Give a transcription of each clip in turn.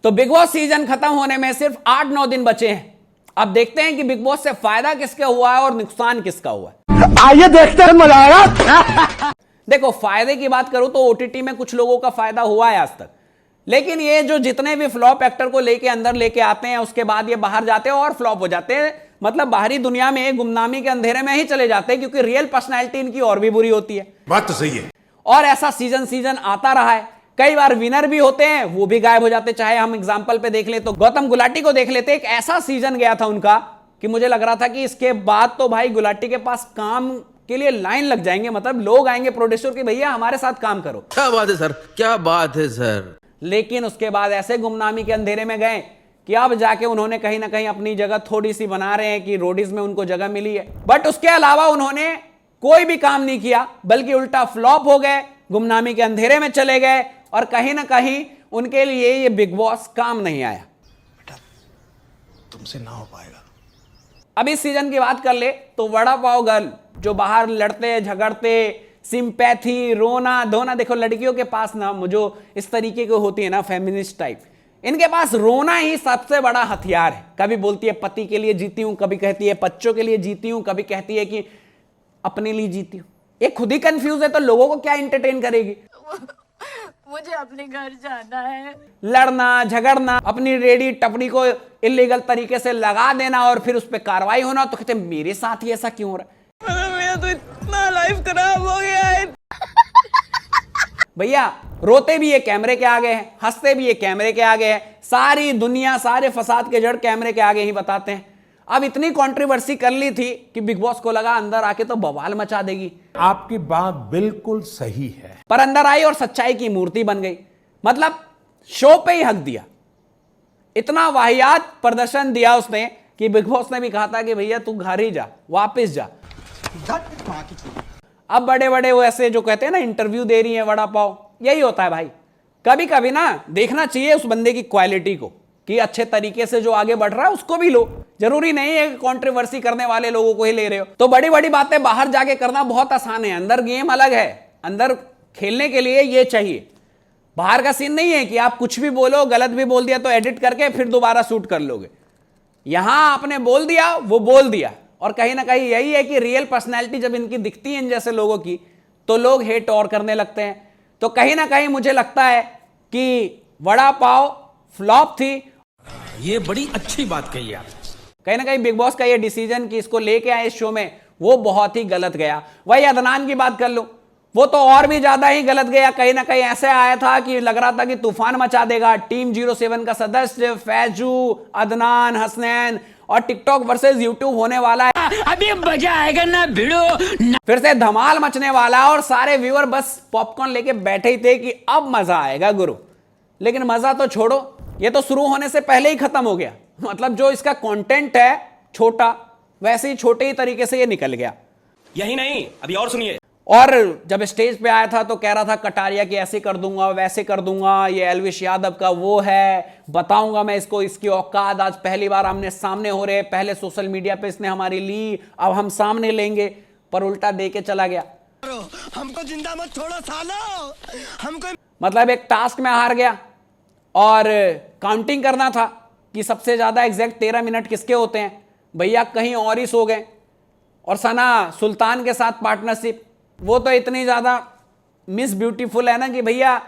तो big boss season खत्म होने में सिर्फ 8-9 दिन बचे हैं। अब देखते हैं कि बिग बॉस से फायदा किसका हुआ है और नुकसान किसका हुआ है। आइए देखते हैं, मजा आएगा। देखो, फायदे की बात करूं तो ओटीटी में कुछ लोगों का फायदा हुआ है आज तक, लेकिन ये जो जितने भी फ्लॉप एक्टर को लेके अंदर लेके आते हैं उसके बाद ये बाहर जाते हैं और फ्लॉप हो जाते हैं। मतलब बाहरी दुनिया में गुमनामी के अंधेरे में ही चले जाते हैं, क्योंकि रियल पर्सनैलिटी इनकी और भी बुरी होती है। बात तो सही है। और ऐसा सीजन आता रहा है। कई बार विनर भी होते हैं, वो भी गायब हो जाते। चाहे हम एग्जांपल पे देख ले तो गौतम गुलाटी को देख लेते। एक ऐसा सीजन गया था उनका कि मुझे लग रहा था कि इसके बाद तो भाई गुलाटी के पास काम के लिए लाइन लग जाएंगे। मतलब लोग आएंगे प्रोड्यूसर के, भैया हमारे साथ काम करो। क्या बात है सर, क्या बात है सर। लेकिन उसके बाद ऐसे गुमनामी के अंधेरे में गए कि अब जाके उन्होंने कहीं ना कहीं अपनी जगह थोड़ी सी बना रहे हैं कि रोडीज में उनको जगह मिली है, बट उसके अलावा उन्होंने कोई भी काम नहीं किया, बल्कि उल्टा फ्लॉप हो गए, गुमनामी के अंधेरे में चले गए। और कहीं ना कहीं उनके लिए ये बिग बॉस काम नहीं आया। बेटा तुमसे ना हो पाएगा। अब इस सीजन की बात कर ले तो वड़ा पाव गर्ल जो बाहर लड़ते झगड़ते, सिंपैथी, रोना धोना, देखो लड़कियों के पास ना जो इस तरीके की होती है ना फेमिनिस्ट टाइप, इनके पास रोना ही सबसे बड़ा हथियार है। कभी बोलती है पति के लिए जीती हूं, कभी कहती है बच्चों के लिए जीती हूं, कभी कहती है कि अपने लिए जीती हूं। ये खुद ही कंफ्यूज है तो लोगों को क्या एंटरटेन करेगी। मुझे अपने घर जाना है। लड़ना झगड़ना, अपनी रेडी टपड़ी को इलीगल तरीके से लगा देना और फिर उस पर कार्रवाई होना, तो कहते मेरे साथ ही ऐसा क्यों हो रहा है। मेरा तो इतना लाइफ खराब हो गया है। भैया रोते भी ये कैमरे के आगे हैं, हंसते भी ये कैमरे के आगे हैं। सारी दुनिया सारे फसाद के जड़ कैमरे के आगे ही बताते हैं। अब इतनी कंट्रोवर्सी कर ली थी कि बिग बॉस को लगा अंदर आके तो बवाल मचा देगी। आपकी बात बिल्कुल सही है। पर अंदर आई और सच्चाई की मूर्ति बन गई। मतलब शो पे ही हक दिया। इतना वाहियात प्रदर्शन दिया उसने कि बिग बॉस ने भी कहा था कि भैया तू घर ही जा, वापस जा। अब बड़े बड़े वो ऐसे जो कहते हैं ना इंटरव्यू दे रही है वड़ा पाव, यही होता है भाई। कभी कभी ना देखना चाहिए उस बंदे की क्वालिटी को कि अच्छे तरीके से जो आगे बढ़ रहा है उसको भी लो। जरूरी नहीं है कंट्रोवर्सी करने वाले लोगों को ही ले रहे हो। तो बड़ी बड़ी बातें बाहर जाके करना बहुत आसान है, अंदर गेम अलग है। अंदर खेलने के लिए ये चाहिए। बाहर का सीन नहीं है कि आप कुछ भी बोलो, गलत भी बोल दिया तो एडिट करके फिर दोबारा शूट कर लोगे। यहां आपने बोल दिया, वो बोल दिया। और कहीं ना कहीं यही है कि रियल पर्सनैलिटी जब इनकी दिखती है इन जैसे लोगों की, तो लोग हेट और करने लगते हैं। तो कहीं ना कहीं मुझे लगता है कि वड़ा पाव फ्लॉप थी। ये बड़ी अच्छी बात कही आप। कहीं ना कहीं बिग बॉस का ये डिसीजन कि इसको लेके आए इस शो में, वो बहुत ही गलत गया। वही अदनान की बात कर लो, वो तो और भी ज्यादा ही गलत गया। कहीं ना कहीं ऐसे आया था कि लग रहा था कि तूफान मचा देगा। टीम 07 का सदस्य फैजू, अदनान, हसनैन और टिकटॉक वर्सेस यूट्यूब होने वाला है। अभी मजा आएगा ना भिड़ो। फिर से धमाल मचने वाला और सारे व्यूअर बस पॉपकॉर्न लेके बैठे ही थे कि अब मजा आएगा गुरु। लेकिन मजा तो छोड़ो, ये तो शुरू होने से पहले ही खत्म हो गया। मतलब जो इसका कंटेंट है छोटा, वैसे ही छोटे ही तरीके से ये निकल गया। यही नहीं, अभी और सुनिए। और जब स्टेज पे आया था तो कह रहा था कटारिया की ऐसे कर दूंगा, वैसे कर दूंगा, ये एल्विश यादव का वो है, बताऊंगा मैं इसको, इसकी औकात। आज पहली बार आमने सामने हो रहे, पहले सोशल मीडिया पे इसने हमारी ली, अब हम सामने लेंगे। पर उल्टा दे के चला गया। हमको जिंदा मत छोड़ो सालो, हमको। मतलब एक टास्क में हार गया और काउंटिंग करना था कि सबसे ज्यादा एग्जैक्ट 13 मिनट किसके होते हैं। भैया कहीं और ही सो गए। और सना सुल्तान के साथ पार्टनरशिप, वो तो इतनी ज्यादा मिस ब्यूटीफुल है ना कि भैया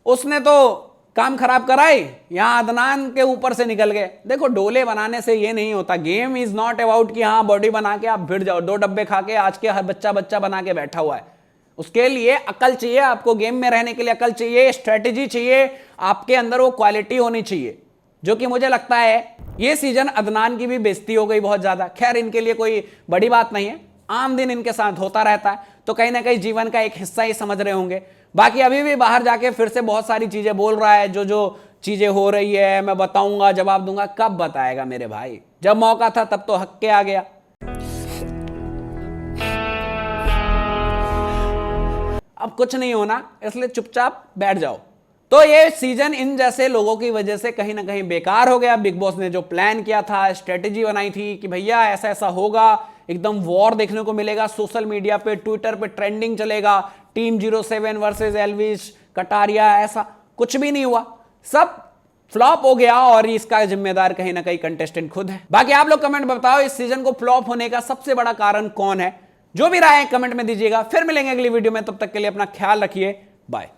उसने तो काम खराब कराई, यहां अदनान के ऊपर से निकल गए। देखो डोले बनाने से ये नहीं होता। गेम इज नॉट अबाउट कि हाँ बॉडी बना के आप भिड़ जाओ। 2 डब्बे खा के आज के हर बच्चा बना के बैठा हुआ है। उसके लिए अकल चाहिए आपको, गेम में रहने के लिए अकल चाहिए, स्ट्रेटेजी चाहिए, आपके अंदर वो क्वालिटी होनी चाहिए। जो कि मुझे लगता है ये सीजन अदनान की भी बेइज्जती हो गई बहुत ज्यादा। खैर इनके लिए कोई बड़ी बात नहीं है, आम दिन इनके साथ होता रहता है, तो कहीं ना कहीं जीवन का एक हिस्सा ही समझ रहे होंगे। बाकी अभी भी बाहर जाके फिर से बहुत सारी चीजें बोल रहा है। जो चीजें हो रही है मैं बताऊंगा, जवाब दूंगा। कब बताएगा मेरे भाई? जब मौका था तब तो हक के आ गया। अब कुछ नहीं होना, इसलिए चुपचाप बैठ जाओ। तो ये सीजन इन जैसे लोगों की वजह से कहीं ना कहीं बेकार हो गया। बिग बॉस ने जो प्लान किया था, स्ट्रेटेजी बनाई थी कि भैया ऐसा ऐसा होगा, एकदम वॉर देखने को मिलेगा सोशल मीडिया पे, ट्विटर पे ट्रेंडिंग चलेगा, टीम 07 वर्सेस एल्विश, कटारिया, ऐसा कुछ भी नहीं हुआ। सब फ्लॉप हो गया और इसका जिम्मेदार कहीं ना कहीं कंटेस्टेंट खुद है। बाकी आप लोग कमेंट में बताओ इस सीजन को फ्लॉप होने का सबसे बड़ा कारण कौन है। जो भी राय है कमेंट में दीजिएगा। फिर मिलेंगे अगली वीडियो में, तब तक के लिए अपना ख्याल रखिए। बाय।